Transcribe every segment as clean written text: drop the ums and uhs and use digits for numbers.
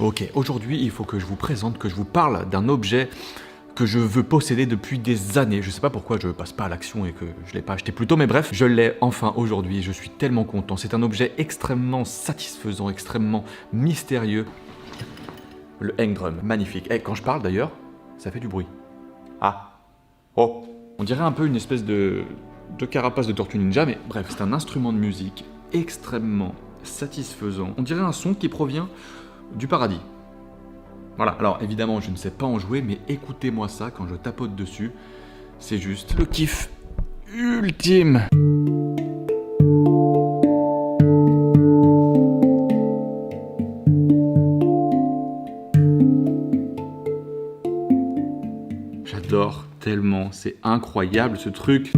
Ok, aujourd'hui il faut que je vous présente, que je vous parle d'un objet que je veux posséder depuis des années. Je sais pas pourquoi je passe pas à l'action et que je l'ai pas acheté plus tôt, mais bref, je l'ai enfin aujourd'hui, je suis tellement content. C'est un objet extrêmement satisfaisant, extrêmement mystérieux. Le hang drum, magnifique. Et quand je parle d'ailleurs, ça fait du bruit. Ah, oh. On dirait un peu une espèce de carapace de tortue ninja, mais bref, c'est un instrument de musique extrêmement satisfaisant. On dirait un son qui provient du paradis. Voilà, alors évidemment je ne sais pas en jouer, mais écoutez-moi ça quand je tapote dessus, c'est juste le kiff ultime. J'adore tellement, c'est incroyable ce truc.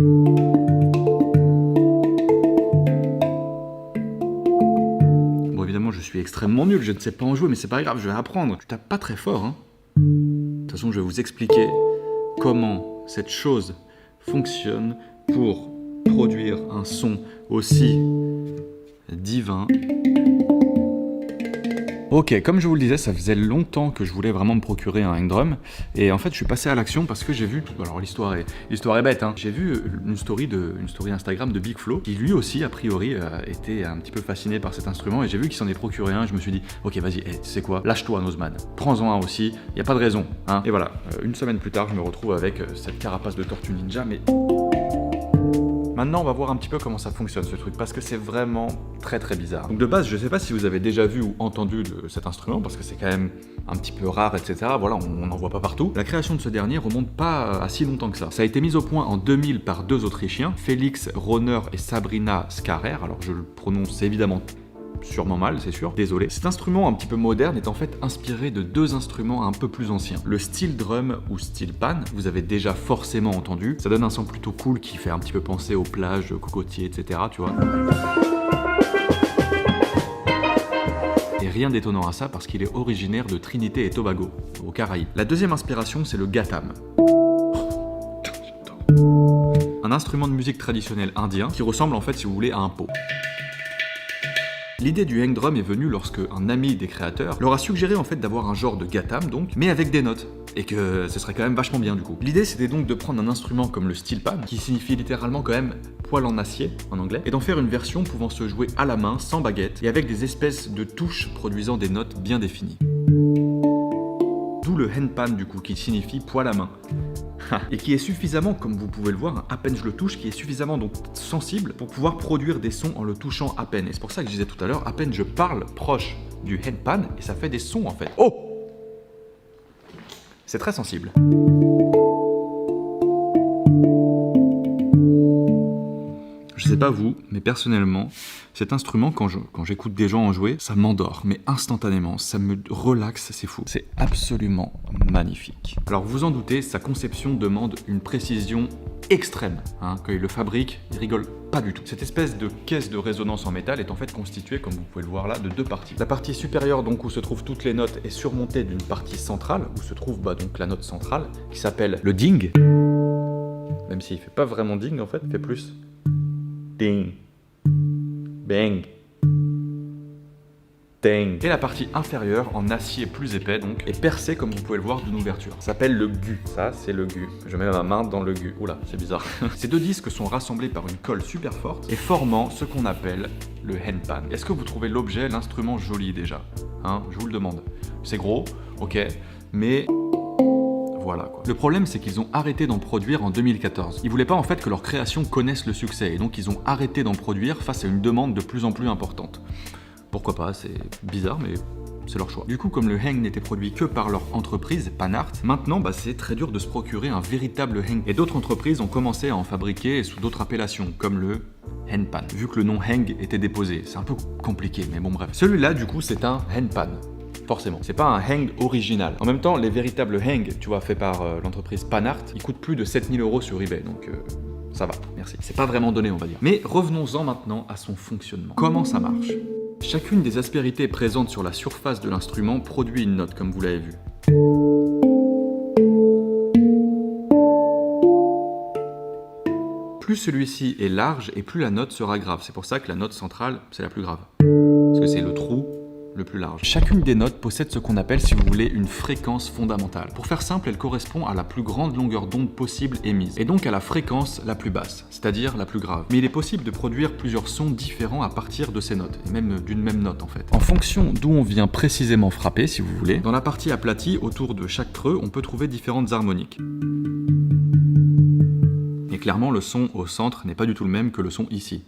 Bon évidemment je suis extrêmement nul, je ne sais pas en jouer, mais c'est pas grave, je vais apprendre. Tu tapes pas très fort, hein. De toute façon je vais vous expliquer comment cette chose fonctionne pour produire un son aussi divin. Ok, comme je vous le disais, ça faisait longtemps que je voulais vraiment me procurer un hang drum, et en fait je suis passé à l'action parce que j'ai vu, alors l'histoire est bête, hein. J'ai vu une story Instagram de Big Flo, qui lui aussi a priori était un petit peu fasciné par cet instrument, et j'ai vu qu'il s'en est procuré un, et je me suis dit, ok vas-y, tu sais quoi, lâche-toi Nozman, prends-en un aussi, y a pas de raison, hein. Et voilà, une semaine plus tard je me retrouve avec cette carapace de tortue ninja, mais... Maintenant, on va voir un petit peu comment ça fonctionne ce truc, parce que c'est vraiment très très bizarre. Donc de base, je sais pas si vous avez déjà vu ou entendu de cet instrument, parce que c'est quand même un petit peu rare, etc. Voilà, on n'en voit pas partout. La création de ce dernier remonte pas à si longtemps que ça. Ça a été mis au point en 2000 par deux Autrichiens, Félix Rauner et Sabrina Scharer. Alors je le prononce évidemment sûrement mal, c'est sûr, désolé. Cet instrument un petit peu moderne est en fait inspiré de deux instruments un peu plus anciens. Le steel drum ou steel pan, vous avez déjà forcément entendu. Ça donne un son plutôt cool qui fait un petit peu penser aux plages, cocotiers, etc. Tu vois. Et rien d'étonnant à ça parce qu'il est originaire de Trinité et Tobago, aux Caraïbes. La deuxième inspiration, c'est le gatam. Un instrument de musique traditionnel indien qui ressemble en fait, si vous voulez, à un pot. L'idée du hang drum est venue lorsque un ami des créateurs leur a suggéré en fait d'avoir un genre de gatam donc, mais avec des notes, et que ce serait quand même vachement bien du coup. L'idée c'était donc de prendre un instrument comme le steel pan, qui signifie littéralement quand même poil en acier en anglais, et d'en faire une version pouvant se jouer à la main, sans baguette, et avec des espèces de touches produisant des notes bien définies. D'où le handpan du coup, qui signifie poil à main. Et qui est suffisamment, comme vous pouvez le voir, à peine je le touche, qui est suffisamment donc sensible pour pouvoir produire des sons en le touchant à peine. Et c'est pour ça que je disais tout à l'heure, à peine je parle proche du handpan, et ça fait des sons en fait. Oh! C'est très sensible. Je sais pas vous, mais personnellement, cet instrument, quand j'écoute des gens en jouer, ça m'endort, mais instantanément, ça me relaxe, c'est fou. C'est absolument magnifique. Alors vous en doutez, sa conception demande une précision extrême. Hein. Quand il le fabrique, il rigole pas du tout. Cette espèce de caisse de résonance en métal est en fait constituée, comme vous pouvez le voir là, de deux parties. La partie supérieure, donc où se trouvent toutes les notes, est surmontée d'une partie centrale, où se trouve donc la note centrale, qui s'appelle le ding. Même s'il fait pas vraiment ding en fait, il fait plus... ding, bang, ding. Et la partie inférieure, en acier plus épais donc, est percée comme vous pouvez le voir d'une ouverture. Ça s'appelle le gu. Ça c'est le gu. Je mets ma main dans le gu. Oula, c'est bizarre. Ces deux disques sont rassemblés par une colle super forte et formant ce qu'on appelle le handpan. Est-ce que vous trouvez l'objet, l'instrument joli déjà? Hein, je vous le demande. C'est gros, ok, mais... Voilà, quoi. Le problème, c'est qu'ils ont arrêté d'en produire en 2014. Ils voulaient pas en fait que leur création connaisse le succès, et donc ils ont arrêté d'en produire face à une demande de plus en plus importante. Pourquoi pas, c'est bizarre, mais c'est leur choix. Du coup, comme le hang n'était produit que par leur entreprise, Panart, maintenant c'est très dur de se procurer un véritable hang. Et d'autres entreprises ont commencé à en fabriquer sous d'autres appellations, comme le handpan, vu que le nom hang était déposé. C'est un peu compliqué, mais bon bref. Celui-là, du coup, c'est un handpan. Forcément. C'est pas un hang original. En même temps, les véritables hang, tu vois, faits par l'entreprise Panart, ils coûtent plus de 7000 € sur eBay, donc ça va, merci. C'est pas vraiment donné, on va dire. Mais revenons-en maintenant à son fonctionnement. Comment ça marche? Chacune des aspérités présentes sur la surface de l'instrument produit une note, comme vous l'avez vu. Plus celui-ci est large et plus la note sera grave. C'est pour ça que la note centrale, c'est la plus grave. Parce que c'est le trou le plus large. Chacune des notes possède ce qu'on appelle, si vous voulez, une fréquence fondamentale. Pour faire simple, elle correspond à la plus grande longueur d'onde possible émise, et donc à la fréquence la plus basse, c'est-à-dire la plus grave. Mais il est possible de produire plusieurs sons différents à partir de ces notes, et même d'une même note en fait. En fonction d'où on vient précisément frapper, si vous voulez, dans la partie aplatie, autour de chaque creux, on peut trouver différentes harmoniques. Et clairement, le son au centre n'est pas du tout le même que le son ici.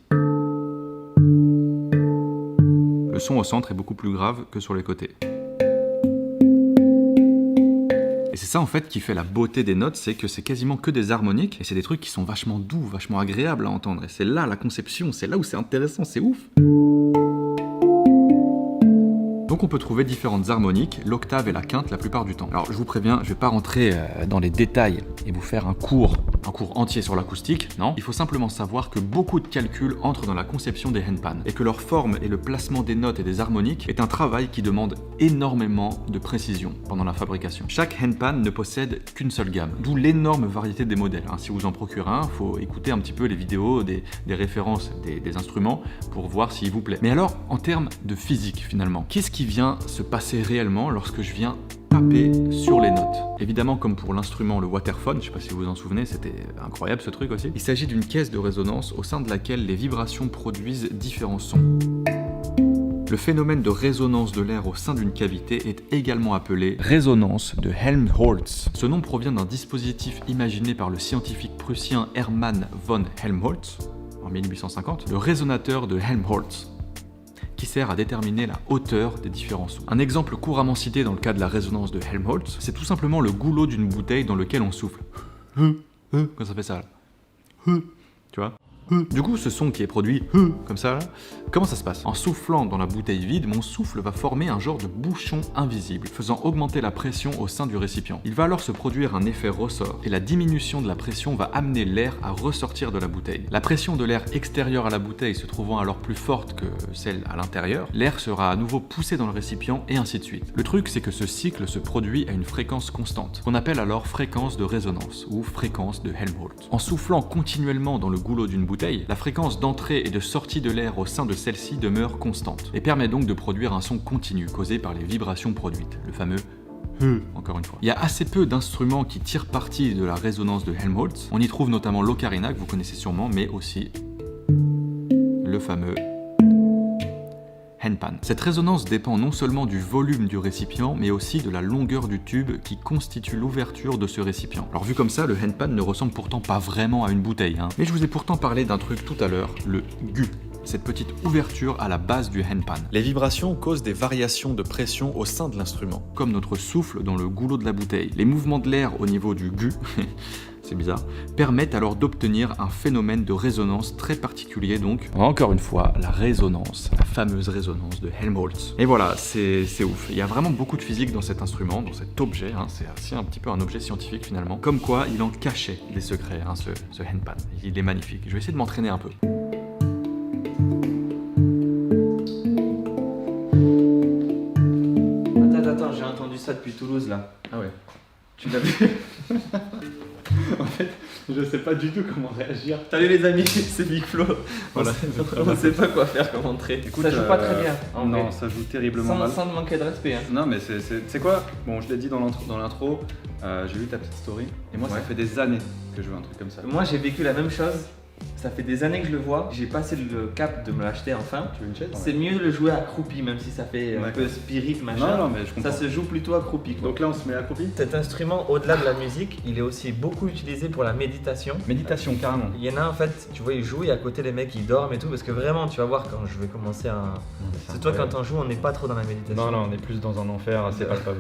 Le son au centre est beaucoup plus grave que sur les côtés. Et c'est ça en fait qui fait la beauté des notes, c'est que c'est quasiment que des harmoniques, et c'est des trucs qui sont vachement doux, vachement agréables à entendre. Et c'est là la conception, c'est là où c'est intéressant, c'est ouf. Donc on peut trouver différentes harmoniques, l'octave et la quinte la plupart du temps. Alors je vous préviens, je vais pas rentrer dans les détails et vous faire un cours entier sur l'acoustique, non. Il faut simplement savoir que beaucoup de calculs entrent dans la conception des handpan, et que leur forme et le placement des notes et des harmoniques est un travail qui demande énormément de précision pendant la fabrication. Chaque handpan ne possède qu'une seule gamme, d'où l'énorme variété des modèles. Si vous en procurez un, il faut écouter un petit peu les vidéos, des références des instruments pour voir s'il vous plaît. Mais alors, en termes de physique finalement, qu'est-ce qui vient se passer réellement lorsque je viens taper sur les notes? Évidemment, comme pour l'instrument, le waterphone, je sais pas si vous vous en souvenez, c'était incroyable ce truc aussi. Il s'agit d'une caisse de résonance au sein de laquelle les vibrations produisent différents sons. Le phénomène de résonance de l'air au sein d'une cavité est également appelé résonance de Helmholtz. Ce nom provient d'un dispositif imaginé par le scientifique prussien Hermann von Helmholtz en 1850, le résonateur de Helmholtz, qui sert à déterminer la hauteur des différents sons. Un exemple couramment cité dans le cas de la résonance de Helmholtz, c'est tout simplement le goulot d'une bouteille dans lequel on souffle. Quand ça fait ça, là. Tu vois? Du coup, ce son qui est produit comme ça, là, comment ça se passe? En soufflant dans la bouteille vide, mon souffle va former un genre de bouchon invisible, faisant augmenter la pression au sein du récipient. Il va alors se produire un effet ressort, et la diminution de la pression va amener l'air à ressortir de la bouteille. La pression de l'air extérieur à la bouteille se trouvant alors plus forte que celle à l'intérieur, l'air sera à nouveau poussé dans le récipient, et ainsi de suite. Le truc, c'est que ce cycle se produit à une fréquence constante, qu'on appelle alors fréquence de résonance, ou fréquence de Helmholtz. En soufflant continuellement dans le goulot d'une bouteille, la fréquence d'entrée et de sortie de l'air au sein de celle-ci demeure constante, et permet donc de produire un son continu causé par les vibrations produites, le fameux encore une fois. Il y a assez peu d'instruments qui tirent parti de la résonance de Helmholtz. On y trouve notamment l'ocarina, que vous connaissez sûrement, mais aussi le fameux handpan. Cette résonance dépend non seulement du volume du récipient, mais aussi de la longueur du tube qui constitue l'ouverture de ce récipient. Alors vu comme ça, le handpan ne ressemble pourtant pas vraiment à une bouteille, Mais je vous ai pourtant parlé d'un truc tout à l'heure, le gu. Cette petite ouverture à la base du handpan. Les vibrations causent des variations de pression au sein de l'instrument, comme notre souffle dans le goulot de la bouteille. Les mouvements de l'air au niveau du gu, c'est bizarre, permettent alors d'obtenir un phénomène de résonance très particulier, donc encore une fois, la résonance, la fameuse résonance de Helmholtz. Et voilà, c'est ouf. Il y a vraiment beaucoup de physique dans cet instrument, dans cet objet, c'est aussi un petit peu un objet scientifique finalement. Comme quoi, il en cachait des secrets, ce handpan. Il est magnifique. Je vais essayer de m'entraîner un peu. Attends, j'ai entendu ça depuis Toulouse là. Ah ouais. Tu l'as vu? En fait, je sais pas du tout comment réagir. Salut les amis, c'est Big Flo. Voilà, On sait pas quoi faire comme entrée. Écoute, ça joue pas très bien. Non, vrai. ça joue terriblement mal. Sans manquer de respect. Non, mais c'est quoi? Bon, je l'ai dit dans l'intro, j'ai vu ta petite story, et moi ça fait des années que je veux un truc comme ça. Moi j'ai vécu la même chose. Ça fait des années que je le vois. J'ai passé le cap de me l'acheter enfin. Tu veux une chaise? C'est mieux de le jouer accroupi, même si ça fait un peu spirit machin. Non, mais je comprends. Ça se joue plutôt accroupi. Quoi. Donc là, on se met accroupi? Cet instrument, au-delà de la musique, il est aussi beaucoup utilisé pour la méditation. Méditation, carrément. Il y en a en fait, tu vois, ils jouent et à côté les mecs ils dorment et tout, parce que vraiment, tu vas voir quand je vais commencer à. C'est toi quand on joue, on n'est pas trop dans la méditation. Non, on est plus dans un enfer assez palpable.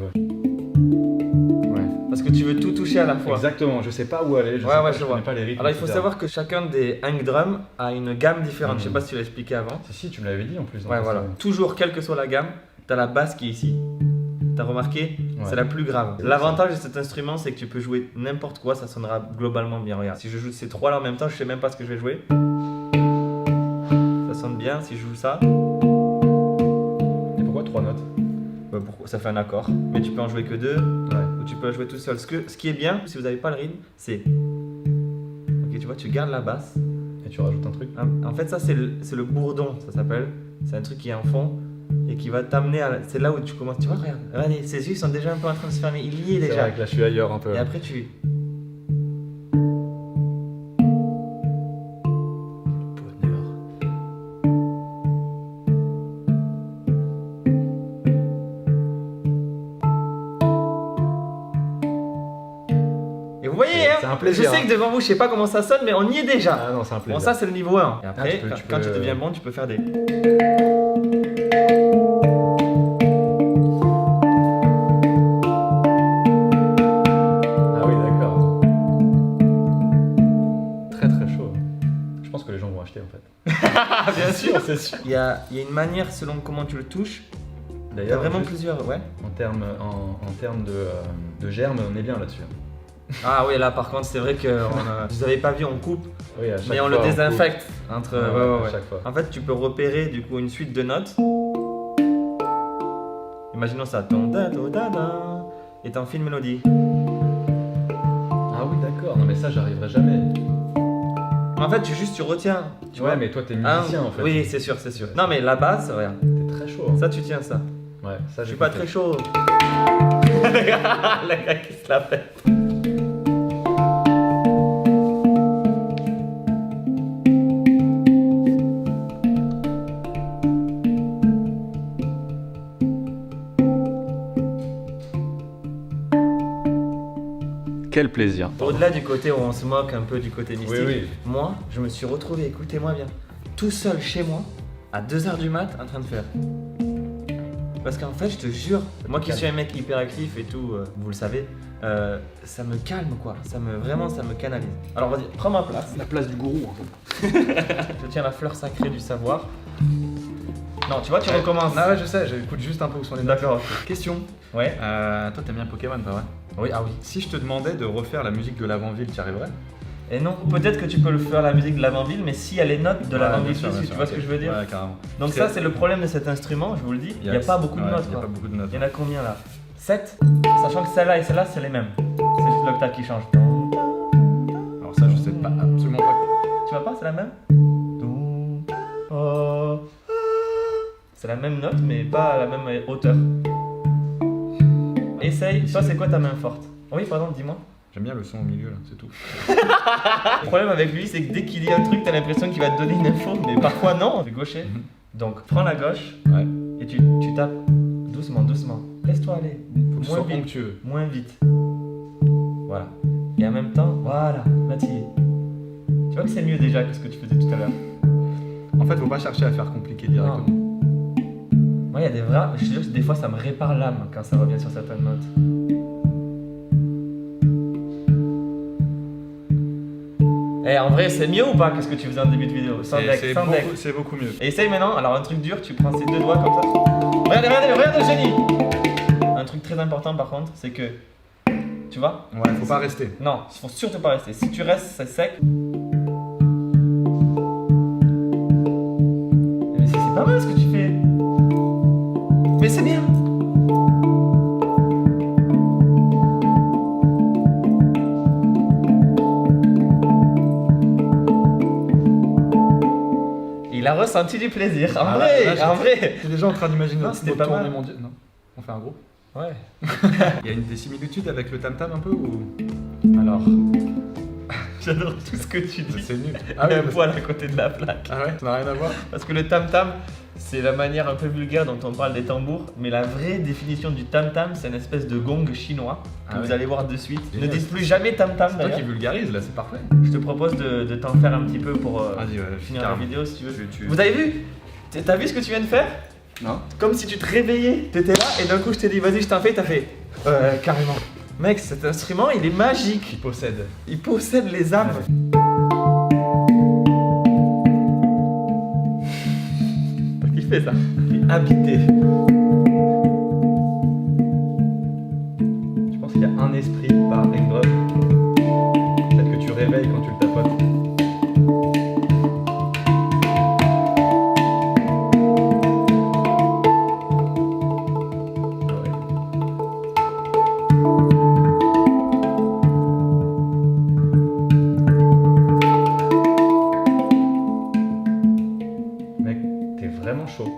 Parce que tu veux tout toucher à la fois. Exactement, je sais pas où aller, je connais pas les rythmes. Alors il faut savoir que chacun des hang drums a une gamme différente. Je sais pas si tu l'as expliqué avant. Si, tu me l'avais dit en plus. Ouais, voilà. Toujours, quelle que soit la gamme, t'as la basse qui est ici. T'as remarqué? C'est la plus grave. L'avantage de cet instrument, c'est que tu peux jouer n'importe quoi, ça sonnera globalement bien. Regarde, si je joue ces trois là en même temps, je sais même pas ce que je vais jouer. Ça sonne bien. Si je joue ça. Et pourquoi 3 notes? Ça fait un accord, mais tu peux en jouer que 2, ou tu peux en jouer tout seul. Ce qui est bien, si vous n'avez pas le rythme, c'est. Ok, tu vois, tu gardes la basse. Et tu rajoutes un truc? En fait, ça, c'est le bourdon, ça s'appelle. C'est un truc qui est en fond. et qui va t'amener à. C'est là où tu commences. Tu vois, regarde, regardez, ses yeux sont déjà un peu en train de se fermer. Il y est C'est déjà. vrai que là je suis ailleurs un peu. Et après, tu. Bonheur. Et vous voyez, C'est hein, un plaisir, je sais hein. que devant vous, je sais pas comment ça sonne, mais on y est déjà. Ah non, c'est un Bon, plaisir. ça, c'est le niveau 1. Et après, tu peux- quand tu deviens bon, tu peux faire des. Ah oui, d'accord. Très très chaud. Je pense que les gens vont acheter en fait. Ah, bien sûr, c'est sûr. Il y a une manière selon comment tu le touches. Il y a D'ailleurs, vraiment juste plusieurs, ouais. en termes de germes, on est bien là-dessus. Ah oui, là par contre, c'est vrai que vous avez pas vu, on coupe, Oui, à chaque mais on fois, le désinfecte entre. coupe. Ouais, ouais, à ouais. chaque fois. En fait, tu peux repérer du coup une suite de notes. Imaginons ça, ton da do da da, et t'en fais une mélodie. Ah oui, d'accord. Non, mais ça, j'arriverai jamais. En fait, tu retiens. Tu Ouais, vois. mais toi, t'es Un- musicien en fait. Oui, c'est sûr, c'est sûr. Non, mais la base, regarde, T'es très chaud. Hein. ça tu tiens ça. Ouais, ça, Je j'ai suis pas compris. très chaud. Le gars qui se la fait. Quel plaisir. Au-delà du côté où on se moque un peu du côté mystique, Oui, oui. moi, je me suis retrouvé, écoutez-moi bien, tout seul chez moi, à 2h du mat, en train de faire. Parce qu'en fait, je te jure, moi qui calme. suis un mec hyper actif et tout, vous le savez, ça me calme quoi, vraiment ça me canalise. Alors vas-y, prends ma place. La place du gourou en fait. Je tiens la fleur sacrée du savoir. Non, tu vois, tu recommences. Ah ouais, je sais, j'écoute juste un peu où sont les notes. D'accord. Question. Ouais. Toi, t'aimes bien Pokémon, pas vrai? Oui, ah oui. Si je te demandais de refaire la musique de l'avant-ville, tu y arriverais? Et non, peut-être que tu peux le faire la musique de l'avant-ville, mais s'il y a les notes de l'avant-ville dessus, tu vois ce que je veux dire? Ouais, carrément. Donc ça, c'est le problème de cet instrument, je vous le dis. Il n'y a pas beaucoup de notes Il y a quoi. pas beaucoup de notes. Il y en a combien là? 7. Sachant que celle-là et celle-là, c'est les mêmes. C'est juste l'octave qui change. Alors ça, je sais pas, absolument pas. Tu vois pas, c'est la même? C'est la même note, mais pas à la même hauteur. Essaye. Toi, c'est quoi ta main forte? Oui, pardon, dis-moi. J'aime bien le son au milieu là, c'est tout. Le problème avec lui, c'est que dès qu'il dit un truc, t'as l'impression qu'il va te donner une info, mais parfois non. C'est gaucher. Donc, prends la gauche Ouais. et tu tapes doucement, doucement. Laisse-toi aller. Faut que ce Moins soit vite. onctueux. Moins vite. Voilà. Et en même temps, voilà, là tu y es. Tu vois que c'est mieux déjà que ce que tu faisais tout à l'heure. En fait, faut pas chercher à faire compliqué directement. Moi, il y a des vrais. Je te jure que des fois, ça me répare l'âme quand ça revient sur certaines notes. Eh, en vrai, c'est mieux ou pas que ce que tu faisais en début de vidéo? Sans deck, sans deck. C'est beaucoup mieux. Et essaye maintenant, alors un truc dur, tu prends ces deux doigts comme ça. Regardez, regardez, regardez le génie! Un truc très important par contre, c'est que. Tu vois? Ouais, faut pas rester. Non, il faut surtout pas rester. Si tu restes, c'est sec. Mais c'est pas mal ce que tu fais. Mais c'est bien. Il a ressenti du plaisir. En Ah, vrai, là, en vrai. T'es déjà en train d'imaginer Non, notre c'était pas tournée mal. mondiale. Non, on fait un groupe. Ouais. Il y a des similitudes avec le tam-tam un peu ou... Alors. J'adore tout ce que tu dis. C'est nul. Ah, un poil à côté de la plaque. Ah ouais, ça n'a rien à voir. Parce que le tam-tam, c'est la manière un peu vulgaire dont on parle des tambours, mais la vraie définition du tam-tam, c'est une espèce de gong chinois que Ah vous ouais. allez voir de suite. Génial. Ne dites plus jamais tam-tam C'est toi d'ailleurs. qui vulgarise là, c'est parfait. Je te propose de t'en faire un petit peu pour Vas-y, ouais, finir la carrément. vidéo si tu veux. Tu- Vous avez vu? T'as vu ce que tu viens de faire? Non. Comme si tu te réveillais, t'étais là et d'un coup je t'ai dit vas-y je t'en fais, t'as fait carrément. Mec, cet instrument il est magique. Qui possède. Il possède les âmes. T'as kiffé ça? Il est habité. Je pense qu'il y a un esprit par Engdrum. Peut-être que tu réveilles quand tu le tapotes. Ah ouais. Mec, t'es vraiment chaud.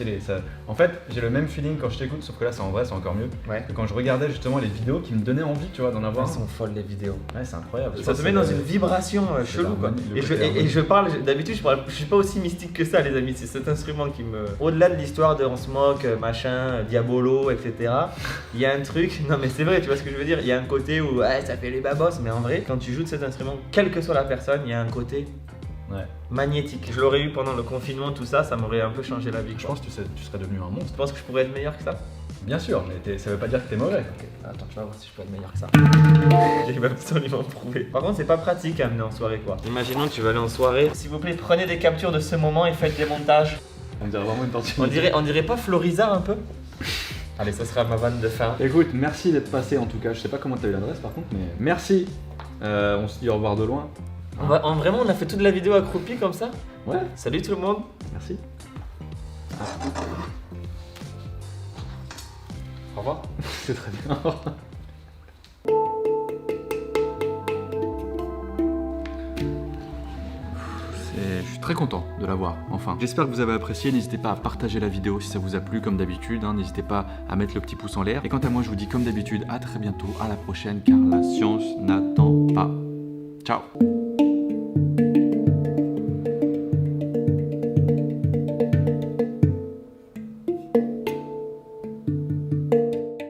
stylé. Ça... En fait, j'ai le même feeling quand je t'écoute, sauf que là, c'est en vrai, c'est encore mieux. Ouais. Que quand je regardais justement les vidéos qui me donnaient envie, tu vois, d'en avoir. Elles sont folles les vidéos. Ouais, c'est incroyable. Ça te met dans une vibration chelou quoi. Et je parle, d'habitude je suis pas aussi mystique que ça les amis, c'est cet instrument qui me... Au-delà de l'histoire de on se moque, machin, Diabolo, etc. Il y a un truc, non mais c'est vrai, tu vois ce que je veux dire, il y a un côté où ouais, ça fait les babos, mais en vrai, quand tu joues de cet instrument, quelle que soit la personne, il y a un côté magnétique. Je l'aurais eu pendant le confinement, tout ça, ça m'aurait un peu changé la vie. Je pense que tu serais devenu un monstre. Tu penses que je pourrais être meilleur que ça? Bien sûr, mais ça veut pas dire que t'es mauvais. Ok, attends, tu vas voir si je peux être meilleur que ça. J'ai absolument prouvé. Par contre, c'est pas pratique à amener en soirée quoi. Imaginons que tu vas aller en soirée. S'il vous plaît, prenez des captures de ce moment et faites des montages. On dirait vraiment une tortue. On dirait pas Florizard un peu? Allez, ça sera ma vanne de fin. Écoute, merci d'être passé en tout cas. Je sais pas comment t'as eu l'adresse par contre, mais merci. On se dit au revoir de loin. Vraiment, on a fait toute la vidéo accroupi comme ça? Ouais. Salut tout le monde. Merci. Au revoir. C'est très bien. Je suis très content de l'avoir, enfin. J'espère que vous avez apprécié, n'hésitez pas à partager la vidéo si ça vous a plu comme d'habitude, hein. N'hésitez pas à mettre le petit pouce en l'air. Et quant à moi, je vous dis comme d'habitude, à très bientôt, à la prochaine, car la science n'attend pas. Ciao.